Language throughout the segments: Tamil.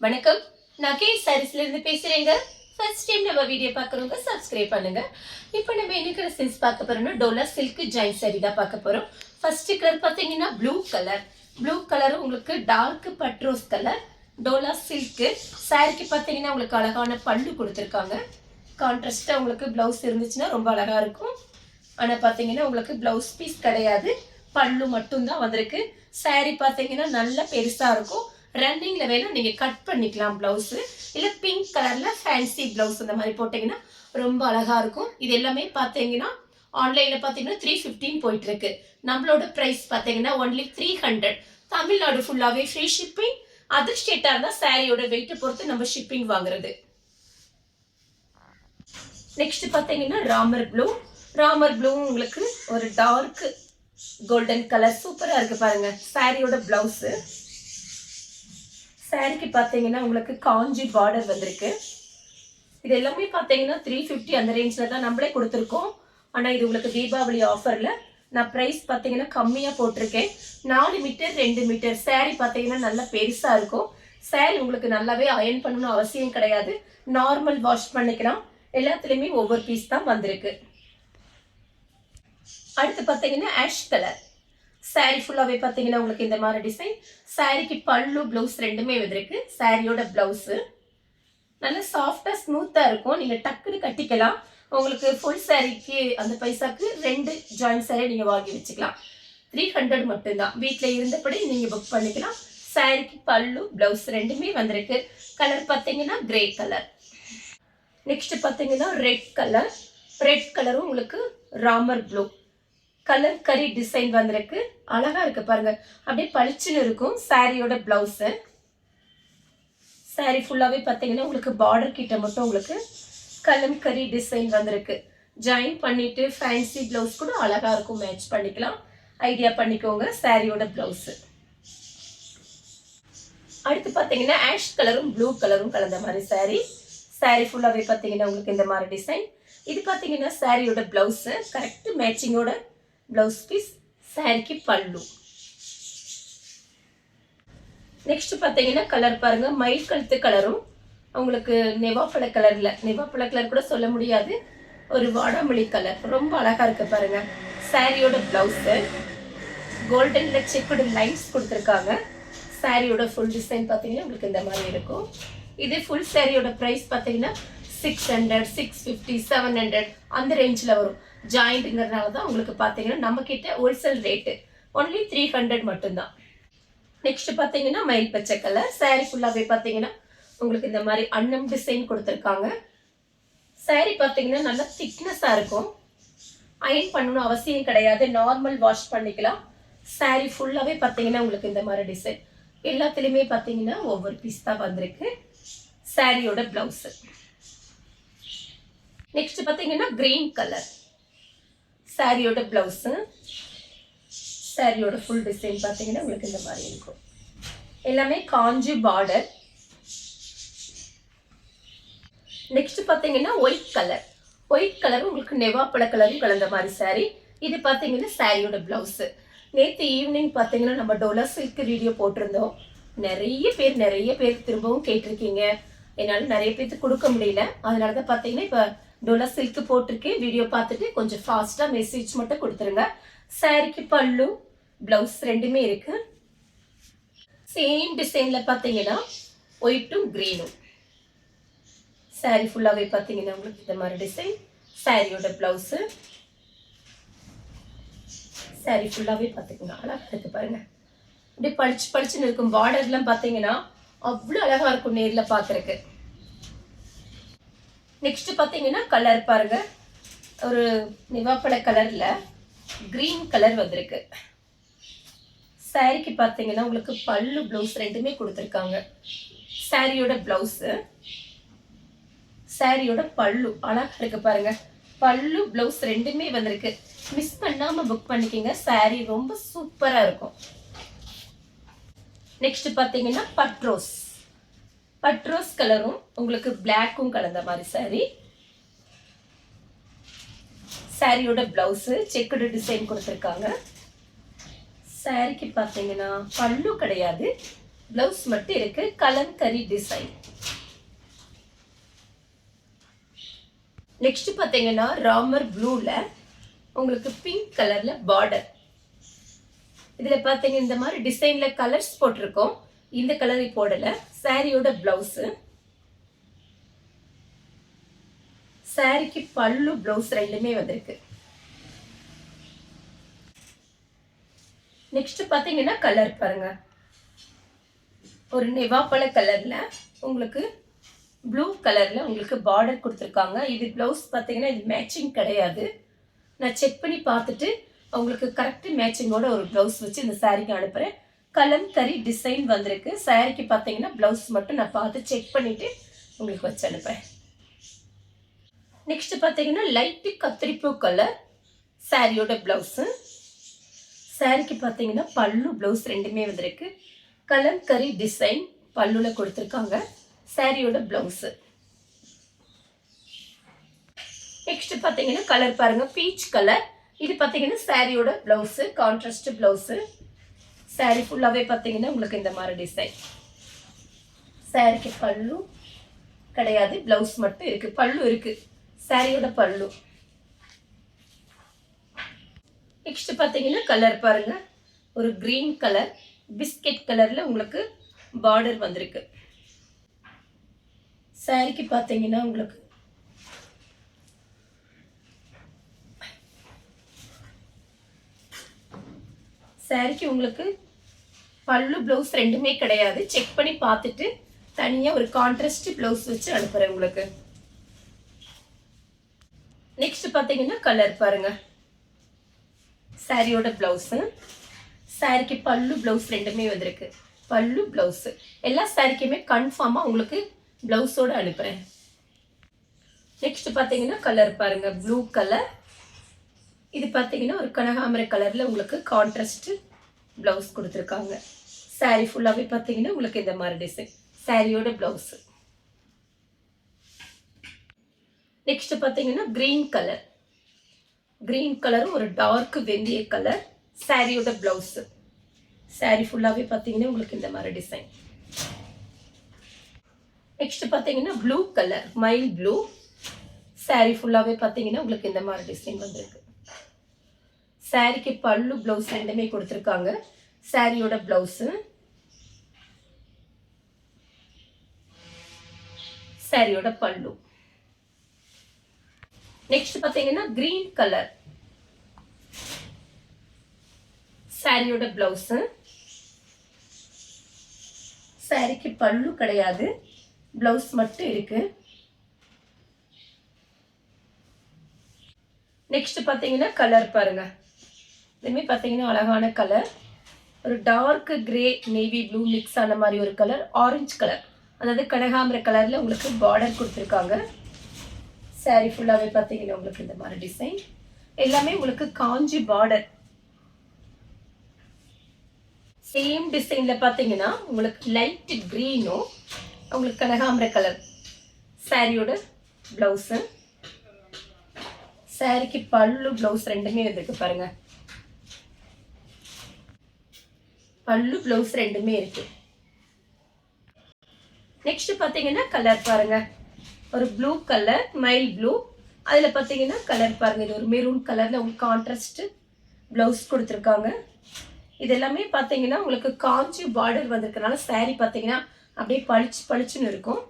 வணக்கம். நான் கே சாரீஸ்ல இருந்து பேசுறேங்க. ஃபர்ஸ்ட் டைம் நம்ம வீடியோ பார்க்குறவங்க சப்ஸ்கிரைப் பண்ணுங்க. இப்போ நம்ம என்ன கலெக்ஷன்ஸ் பார்க்க போறோம்னா டோலா சில்க் ஜாயின் சாரி தான் பார்க்க போறோம். ஃபர்ஸ்ட் கலர் பார்த்தீங்கன்னா ப்ளூ கலர். ப்ளூ கலர் உங்களுக்கு டார்க் பட்ரோஸ் கலர். டோலா சில்க் சாரிக்கு பார்த்தீங்கன்னா உங்களுக்கு அழகான பல்லு கொடுத்துருக்காங்க. கான்ட்ராஸ்டா உங்களுக்கு பிளவுஸ் இருந்துச்சுன்னா ரொம்ப அழகா இருக்கும். ஆனா பார்த்தீங்கன்னா உங்களுக்கு பிளவுஸ் பீஸ் கிடையாது, பல்லு மட்டும்தான் வந்திருக்கு. சாரி பார்த்தீங்கன்னா நல்ல பெருசா இருக்கும். ரன்னிங்ல வேணா நீங்க கட் பண்ணிக்கலாம் பிளவுஸ். இல்ல பிங்க் கலர்ல ஃபேன்சி பிளவுஸ் அந்த மாதிரி போட்டீங்கன்னா ரொம்ப அழகா இருக்கும். இது எல்லாமே பார்த்தீங்கன்னா ஆன்லைன்ல பார்த்தீங்கன்னா 315 போயிட்டு இருக்கு. நம்மளோட பிரைஸ் பார்த்தீங்கன்னா ஒன்லி 300. தமிழ்நாடு ஃபுல்லாவே ஃப்ரீ ஷிப்பிங். அதர் ஸ்டேட்டா இருந்தா சாரியோட வெயிட் பொறுத்து நம்ம ஷிப்பிங் வாங்குறது. நெக்ஸ்ட் பார்த்தீங்கன்னா ராமர் ப்ளூ. ராமர் ப்ளூ உங்களுக்கு ஒரு டார்க் கோல்டன் கலர் சூப்பரா இருக்கு பாருங்க. சாரியோட பிளவுஸ். சாரிக்கு பார்த்தீங்கன்னா உங்களுக்கு காஞ்சி பார்டர் வந்திருக்கு. இது எல்லாமே பார்த்தீங்கன்னா 350 அந்த ரேஞ்சில் தான் நம்மளே கொடுத்துருக்கோம். ஆனால் இது உங்களுக்கு தீபாவளி ஆஃபரில் நான் ப்ரைஸ் பார்த்தீங்கன்னா கம்மியாக போட்டிருக்கேன். 4 மீட்டர் 2 மீட்டர் சாரி பார்த்தீங்கன்னா நல்லா பெருசாக இருக்கும். சாரி உங்களுக்கு நல்லாவே அயர்ன் பண்ணணும் அவசியம் கிடையாது, நார்மல் வாஷ் பண்ணிக்கலாம். எல்லாத்துலேயுமே ஒவ்வொரு பீஸ் தான் வந்திருக்கு. அடுத்து பார்த்தீங்கன்னா ஆஷ் கலர். சாரி ஃபுல்லாகவே பார்த்தீங்கன்னா உங்களுக்கு இந்த மாதிரி டிசைன். சாரிக்கு பல்லு பிளவுஸ் ரெண்டுமே வந்திருக்கு. சாரியோட பிளவுஸு நல்லா சாஃப்டாக ஸ்மூத்தாக இருக்கும். நீங்கள் டக்குன்னு கட்டிக்கலாம். உங்களுக்கு ஃபுல் சாரிக்கு அந்த பைசாக்கு 2 ஜாயின் சாரி நீங்கள் வாங்கி வச்சுக்கலாம். 300 மட்டும்தான். வீட்டில் இருந்தபடி நீங்கள் புக் பண்ணிக்கலாம். சாரிக்கு பல்லு பிளவுஸ் ரெண்டுமே வந்திருக்கு. கலர் பார்த்தீங்கன்னா கிரே கலர். நெக்ஸ்ட் பார்த்தீங்கன்னா ரெட் கலர். ரெட் கலரும் உங்களுக்கு ராமர் ப்ளூ கலர் கரி டிசைன் வந்திருக்கு. அழகா இருக்கு பாருங்க, அப்படியே பளிச்சுன்னு இருக்கும். சாரியோட பிளவுஸ். சாரி ஃபுல்லாவே பார்த்தீங்கன்னா உங்களுக்கு பார்டர் கிட்ட மட்டும் உங்களுக்கு கலம் கரி டிசைன் வந்திருக்கு. ஜாயின் பண்ணிட்டு ஃபேன்சி பிளவுஸ் கூட அழகா இருக்கும், மேட்ச் பண்ணிக்கலாம். ஐடியா பண்ணிக்கோங்க. சாரியோட பிளவுஸ். அடுத்து பார்த்தீங்கன்னா ஆஷ் கலரும் ப்ளூ கலரும் கலந்த மாதிரி சாரி. சாரி ஃபுல்லாவே பார்த்தீங்கன்னா உங்களுக்கு இந்த மாதிரி டிசைன். இது பார்த்தீங்கன்னா சாரியோட பிளவுஸ் கரெக்ட் மேட்சிங்கோட பிளவுஸ் பீஸ். சாரிக்கு பல்லு. நெக்ஸ்ட் பார்த்தீங்கன்னா கலர் பாருங்க, மயில் கழுத்து கலரும் உங்களுக்கு நெவாப்பழ கலர்ல, நெவாப்பழ கலர் கூட சொல்ல முடியாது, ஒரு வாடாமல்லி கலர் ரொம்ப அழகா இருக்கு பாருங்க. சாரியோட பிளவுஸ் கோல்டன்ல செக்குடு லைன்ஸ் கொடுத்துருக்காங்க. சாரியோட ஃபுல் டிசைன் பார்த்தீங்கன்னா உங்களுக்கு இந்த மாதிரி இருக்கும். இது ஃபுல் சாரியோட ப்ரைஸ் பார்த்தீங்கன்னா 600, 650, 700 அந்த ரேஞ்சில் வரும். ஜாயிண்ட்ங்கிறதுனால தான் உங்களுக்கு பார்த்தீங்கன்னா நம்ம கிட்ட ஹோல்சேல் ரேட்டு ஒன்லி 300 மட்டும்தான். நெக்ஸ்ட் பார்த்தீங்கன்னா மயில் பச்சை கலர். சாரி ஃபுல்லாகவே பார்த்தீங்கன்னா உங்களுக்கு இந்த மாதிரி அன்னம் டிசைன் கொடுத்துருக்காங்க. சாரி பார்த்தீங்கன்னா நல்லா திக்னஸாக இருக்கும். அயர்ன் பண்ணணும் அவசியம் கிடையாது, நார்மல் வாஷ் பண்ணிக்கலாம். சாரி ஃபுல்லாகவே பார்த்தீங்கன்னா உங்களுக்கு இந்த மாதிரி டிசைன். எல்லாத்துலேயுமே பார்த்தீங்கன்னா ஒவ்வொரு பீஸ் தான் வந்திருக்கு. சாரியோட பிளவுஸ். நெக்ஸ்ட் பார்த்தீங்கன்னா கிரீன் கலர். சாரியோட பிளவுஸ். சாரியோட ஃபுல் டிசைன் பார்த்தீங்கன்னா உங்களுக்கு இந்த மாதிரி இருக்கும். எல்லாமே காஞ்சி பார்டர். நெக்ஸ்ட் பார்த்தீங்கன்னா ஒயிட் கலர். ஒயிட் கலர் உங்களுக்கு நெவாப்பழ கலரும் கலந்த மாதிரி சாரி. இது பார்த்தீங்கன்னா சாரியோட பிளவுஸ். நேற்று ஈவினிங் பார்த்தீங்கன்னா நம்ம டோலா சில்க் வீடியோ போட்டிருந்தோம். நிறைய பேர் திரும்பவும் கேட்டிருக்கீங்க. என்னால் நிறைய பேருக்கு கொடுக்க முடியல. அதனால தான் பார்த்தீங்கன்னா இப்போ டோலா சில்க் போட்டிருக்கேன். வீடியோ பார்த்துட்டு கொஞ்சம் ஃபாஸ்ட்டாக மெசேஜ் மட்டும் கொடுத்துருங்க. சாரிக்கு பல்லு பிளவுஸ் ரெண்டுமே இருக்கு. சேம் டிசைனில் பார்த்தீங்கன்னா ஒயிட்டும் க்ரீனும். சாரி ஃபுல்லாகவே பார்த்தீங்கன்னா உங்களுக்கு இந்த மாதிரி டிசைன். சாரியோட பிளவுஸு. சாரி ஃபுல்லாகவே பார்த்தீங்கன்னா அழகாக இருக்கு பாருங்க. அப்படியே பளிச்சுன்னு இருக்கும். பார்டர்லாம் பார்த்தீங்கன்னா அவ்வளோ அழகாக இருக்கும் நேரில் பார்க்குறக்கு. நெக்ஸ்ட் பார்த்தீங்கன்னா கலர் பாருங்க, ஒரு நிவாப்பழ கலர்ல கிரீன் கலர் வந்திருக்கு. சாரிக்கு பார்த்தீங்கன்னா உங்களுக்கு பல்லு பிளவுஸ் ரெண்டுமே கொடுத்துருக்காங்க. சாரியோட பிளவுஸ். சாரியோட பல்லு அழகா இருக்கு பாருங்க. பல்லு பிளவுஸ் ரெண்டுமே வந்திருக்கு. மிஸ் பண்ணாம புக் பண்ணிக்கோங்க. சாரி ரொம்ப சூப்பரா இருக்கும். நெக்ஸ்ட் பார்த்தீங்கன்னா பட்ரோஸ். பட்ரோஸ் கலரும் உங்களுக்கு பிளாக்கும் கலந்த மாதிரி சாரி. சாரியோட பிளவுஸ் செக்குடு டிசைன் கொடுத்துருக்காங்க. சாரிக்கு பார்த்தீங்கன்னா பல்லு கிடையாது, பிளவுஸ் மட்டும் இருக்கு கலம்கரி டிசைன். நெக்ஸ்ட் பாத்தீங்கன்னா ராமர் ப்ளூல உங்களுக்கு பிங்க் கலர்ல பார்டர். இதுல பாத்தீங்க இந்த மாதிரி டிசைன்ல கலர்ஸ் போட்டிருக்கோம். இந்த கலரை போடல. சாரியோட பிளவுஸ், சாரிக்கு பல்லு பிளவுஸ் ரெண்டுமே வந்திருக்கு. நெக்ஸ்ட் பாத்தீங்கன்னா கலர் பாருங்க, ஒரு நெவாப்பழ கலர்ல உங்களுக்கு ப்ளூ கலர்ல உங்களுக்கு பார்டர் கொடுத்துருக்காங்க. இது பிளவுஸ் பாத்தீங்கன்னா இது மேட்சிங் கிடையாது. நான் செக் பண்ணி பார்த்துட்டு உங்களுக்கு கரெக்ட் மேட்சிங்கோட ஒரு பிளவுஸ் வச்சு இந்த சாரிக்கு அனுப்புறேன். கலம்கரி டிசைன் வந்திருக்கு. சாரிக்கு பார்த்தீங்கன்னா பிளவுஸ் மட்டும் நான் பார்த்து செக் பண்ணிட்டு உங்களுக்கு வச்சு அனுப்புறேன். நெக்ஸ்ட் பார்த்தீங்கன்னா லைட்டு கத்திரிப்பூ கலர் சாரியோட பிளவுஸு. சாரிக்கு பார்த்தீங்கன்னா பல்லு பிளவுஸ் ரெண்டுமே வந்திருக்கு. கலம்கரி டிசைன் பல்லுல கொடுத்துருக்காங்க. சாரியோட பிளவுஸு. நெக்ஸ்ட் பார்த்தீங்கன்னா கலர் பாருங்க, பீச் கலர். இது பார்த்தீங்கன்னா சாரியோட பிளவுஸு, கான்ட்ராஸ்ட் பிளவுஸு. சாரி ஃபுல்லாகவே பார்த்தீங்கன்னா உங்களுக்கு இந்த மாதிரி டிசைன். சாரிக்கு பல்லு கிடையாது, பிளவுஸ் மட்டும் இருக்கு. பல்லு இருக்கு, சாரியோட பல்லு. நெக்ஸ்ட் பார்த்தீங்கன்னா கலர் பாருங்க, ஒரு கிரீன் கலர் பிஸ்கெட் கலர்ல உங்களுக்கு பார்டர் வந்திருக்கு. சாரிக்கு பார்த்தீங்கன்னா உங்களுக்கு சாரிக்கு உங்களுக்கு பல்லு பிளவுஸ் ரெண்டுமே கிடையாது. செக் பண்ணி பார்த்துட்டு தனியாக ஒரு கான்ட்ராஸ்ட் பிளவுஸ் வச்சு அனுப்புறேன் உங்களுக்கு. நெக்ஸ்ட் பார்த்தீங்கன்னா கலர் பாருங்க, சாரியோட பிளவுஸு. சாரிக்கு பல்லு பிளவுஸ் ரெண்டுமே வந்திருக்கு. பல்லு பிளவுஸ் எல்லா சாரிக்குமே கன்ஃபார்மாக உங்களுக்கு பிளவுஸோட அனுப்புறேன். நெக்ஸ்ட் பார்த்தீங்கன்னா கலர் பாருங்க, ப்ளூ கலர். இது பார்த்தீங்கன்னா ஒரு கனகாமரை கலர்ல உங்களுக்கு கான்ட்ராஸ்ட் பிளவுஸ் கொடுத்துருக்காங்க. சாரி ஃபுல்லாகவே பார்த்தீங்கன்னா உங்களுக்கு இந்த மாதிரி டிசைன். சாரியோட பிளவுஸ். நெக்ஸ்ட் பார்த்தீங்கன்னா கிரீன் கலர். கிரீன் கலரும் ஒரு டார்க் வெந்தய கலர். சாரியோட பிளவுஸ். சாரி ஃபுல்லாகவே பார்த்தீங்கன்னா உங்களுக்கு இந்த மாதிரி டிசைன். நெக்ஸ்ட் பார்த்தீங்கன்னா blue colour, mile blue. Sorry ஃபுல்லாகவே பார்த்தீங்கன்னா உங்களுக்கு இந்த மாதிரி டிசைன் வந்திருக்கு. சாரிக்கு பல்லு பிளவுஸ் ரெண்டுமே கொடுத்துருக்காங்க. சாரியோட பிளவுஸு, சாரியோட பல்லு. நெக்ஸ்ட் பார்த்தீங்கன்னா கிரீன் கலர். சாரியோட பிளவுஸு. சாரிக்கு பல்லு கிடையாது, பிளவுஸ் மட்டும் இருக்கு. நெக்ஸ்ட் பார்த்தீங்கன்னா கலர் பாருங்க, இதுவுமே பார்த்தீங்கன்னா அழகான கலர். ஒரு dark grey navy blue mix ஆன மாதிரி ஒரு கலர். ஆரஞ்சு கலர், அதாவது கனகாம்பர கலரில் உங்களுக்கு பார்டர் கொடுத்துருக்காங்க. சாரி ஃபுல்லாகவே பார்த்தீங்கன்னா உங்களுக்கு இந்த மாதிரி டிசைன். எல்லாமே உங்களுக்கு காஞ்சி பார்டர். சேம் டிசைனில் பார்த்தீங்கன்னா உங்களுக்கு லைட் க்ரீனும் உங்களுக்கு கனகாம்பர கலர். சாரியோட ப்ளவுஸு. சாரிக்கு பல்லு பிளவுஸ் ரெண்டுமே இருக்கு பாருங்க. பல்லு பிளவுஸ் ரெண்டுமே இருக்கு. நெக்ஸ்ட் பாத்தீங்கன்னா கலர் பாருங்க, ஒரு ப்ளூ கலர், மைல் ப்ளூ. அதுல பாத்தீங்கன்னா கலர் பாருங்க, இது ஒரு மெரூன் கலர்ல உங்களுக்கு கான்ட்ராஸ்ட் பிளவுஸ் கொடுத்துருக்காங்க. இது எல்லாமே பாத்தீங்கன்னா உங்களுக்கு காஞ்சி பார்டர் வந்திருக்கனால சாரி பாத்தீங்கன்னா அப்படியே பளிச்சு பளிச்சுன்னு இருக்கும்.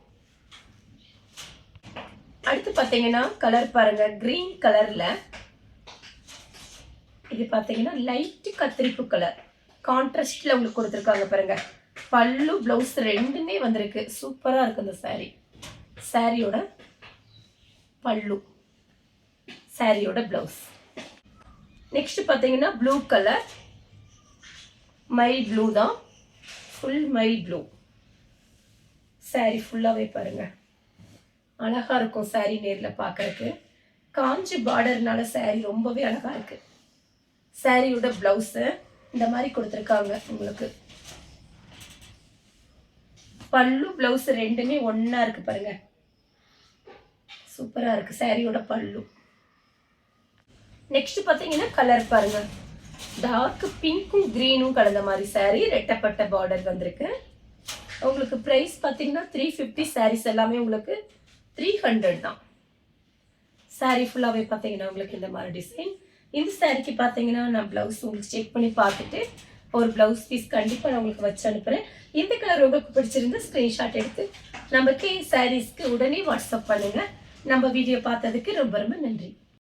அடுத்து பாத்தீங்கன்னா கலர் பாருங்க, கிரீன் கலர்ல. இது பாத்தீங்கன்னா லைட் கத்திரிப்பு கலர் கான்ட்ராஸ்ட்ல உங்களுக்கு கொடுத்துருக்காங்க பாருங்க. பல்லு பிளவுஸ் ரெண்டுமே வந்திருக்கு. சூப்பரா இருக்கு இந்த சாரி. சாரியோட பல்லு, சாரியோட பிளவுஸ். நெக்ஸ்ட் பாத்தீங்கன்னா ப்ளூ கலர், மைல் ப்ளூ தான், ஃபுல் மைல் ப்ளூ. சாரி ஃபுல்லாவே பாருங்க, அழகா இருக்கும் சாரி நேர்ல பார்க்கறதுக்கு. காஞ்சி பார்டர்னால சாரி ரொம்பவே அழகா இருக்கு. சாரியோட பிளவுஸ் இந்த மாதிரி கொடுத்துருக்காங்க உங்களுக்கு. பல்லு பிளவுஸ் ரெண்டுமே ஒன்னா இருக்கு பாருங்க. சூப்பரா இருக்கு சாரியோட பல்லு. நெக்ஸ்ட் பாத்தீங்கன்னா கலர் பாருங்க, டார்க் பிங்க்கும் கிரீனும் கலந்த மாதிரி சாரி. ரெட்டப்பட்ட பார்டர் வந்திருக்கு. உங்களுக்கு ப்ரைஸ் பார்த்தீங்கன்னா 350. சாரீஸ் எல்லாமே உங்களுக்கு 300 தான். சாரீ ஃபுல்லாகவே பார்த்தீங்கன்னா உங்களுக்கு இந்த மாதிரி டிசைன். இந்த சாரீக்கு பார்த்தீங்கன்னா நான் ப்ளவுஸ் உங்களுக்கு செக் பண்ணி பார்த்துட்டு ஒரு ப்ளவுஸ் பீஸ் கண்டிப்பாக நான் உங்களுக்கு வச்சு அனுப்புகிறேன். இந்த கலர் உங்களுக்கு பிடிச்சிருந்தா ஸ்க்ரீன்ஷாட் எடுத்து நம்ம கே சாரீஸ்க்கு உடனே வாட்ஸ்அப் பண்ணுங்கள். நம்ம வீடியோ பார்த்ததுக்கு ரொம்ப ரொம்ப நன்றி.